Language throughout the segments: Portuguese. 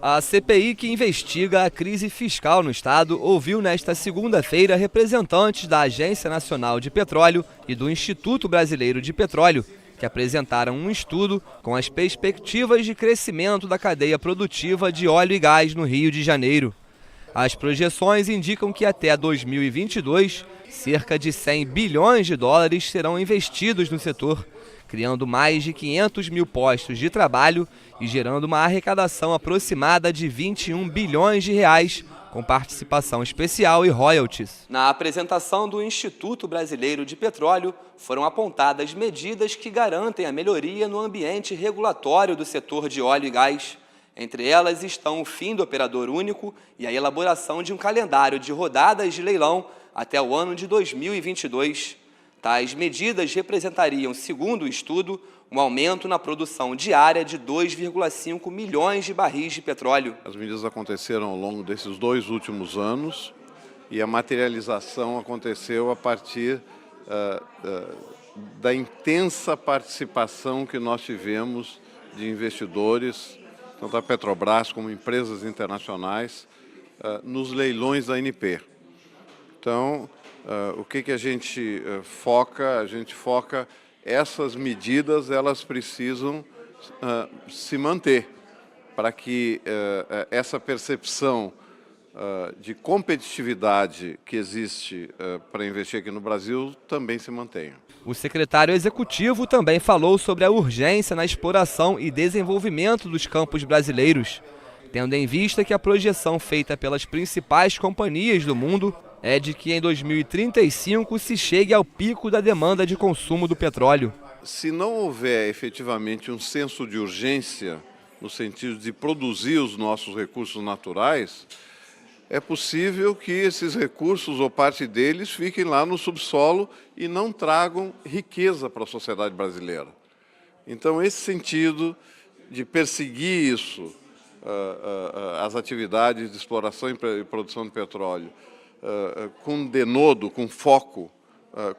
A CPI, que investiga a crise fiscal no Estado, ouviu nesta segunda-feira representantes da Agência Nacional de Petróleo e do Instituto Brasileiro de Petróleo, que apresentaram um estudo com as perspectivas de crescimento da cadeia produtiva de óleo e gás no Rio de Janeiro. As projeções indicam que até 2022, cerca de 100 bilhões de dólares serão investidos no setor, criando mais de 500 mil postos de trabalho e gerando uma arrecadação aproximada de 21 bilhões de reais, com participação especial e royalties. Na apresentação do Instituto Brasileiro de Petróleo, foram apontadas medidas que garantem a melhoria no ambiente regulatório do setor de óleo e gás. Entre elas estão o fim do operador único e a elaboração de um calendário de rodadas de leilão até o ano de 2022. Tais medidas representariam, segundo o estudo, um aumento na produção diária de 2,5 milhões de barris de petróleo. As medidas aconteceram ao longo desses 2 últimos anos e a materialização aconteceu a partir da intensa participação que nós tivemos de investidores, tanto a Petrobras como empresas internacionais, nos leilões da ANP. Então, o que a gente foca? A gente foca essas medidas, elas precisam se manter para que essa percepção de competitividade que existe para investir aqui no Brasil também se mantenha. O secretário executivo também falou sobre a urgência na exploração e desenvolvimento dos campos brasileiros, tendo em vista que a projeção feita pelas principais companhias do mundo é de que em 2035 se chegue ao pico da demanda de consumo do petróleo. Se não houver efetivamente um senso de urgência, no sentido de produzir os nossos recursos naturais, é possível que esses recursos ou parte deles fiquem lá no subsolo e não tragam riqueza para a sociedade brasileira. Então, esse sentido de perseguir isso, as atividades de exploração e produção de petróleo, com denodo, com foco,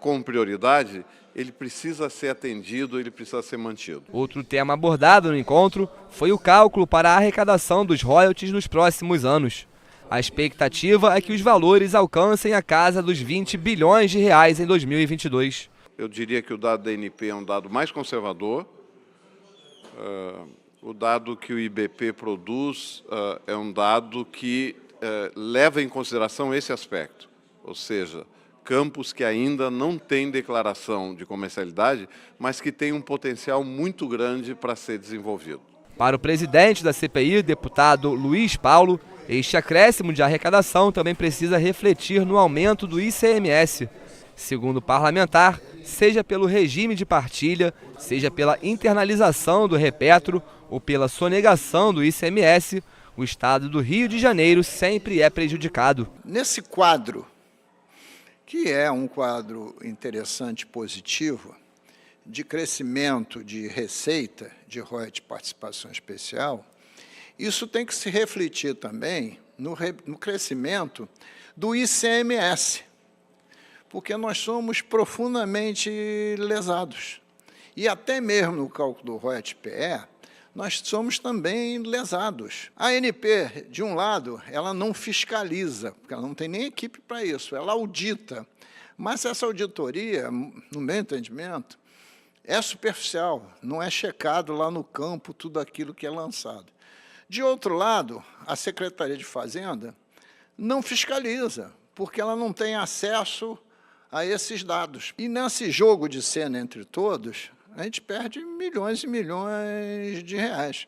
com prioridade, ele precisa ser atendido, ele precisa ser mantido. Outro tema abordado no encontro foi o cálculo para a arrecadação dos royalties nos próximos anos. A expectativa é que os valores alcancem a casa dos 20 bilhões de reais em 2022. Eu diria que o dado da ANP é um dado mais conservador. O dado que o IBP produz é um dado que leva em consideração esse aspecto, ou seja, campos que ainda não têm declaração de comercialidade, mas que têm um potencial muito grande para ser desenvolvido. Para o presidente da CPI, deputado Luiz Paulo, este acréscimo de arrecadação também precisa refletir no aumento do ICMS. Segundo o parlamentar, seja pelo regime de partilha, seja pela internalização do Repetro ou pela sonegação do ICMS, o Estado do Rio de Janeiro sempre é prejudicado. Nesse quadro, que é um quadro interessante, positivo, de crescimento de receita, de royalties de participação especial, isso tem que se refletir também no crescimento do ICMS, porque nós somos profundamente lesados. E até mesmo no cálculo do royalties PE, nós somos também lesados. A ANP, de um lado, ela não fiscaliza, porque ela não tem nem equipe para isso, ela audita. Mas essa auditoria, no meu entendimento, é superficial, não é checado lá no campo tudo aquilo que é lançado. De outro lado, a Secretaria de Fazenda não fiscaliza, porque ela não tem acesso a esses dados. E nesse jogo de cena entre todos, a gente perde milhões e milhões de reais.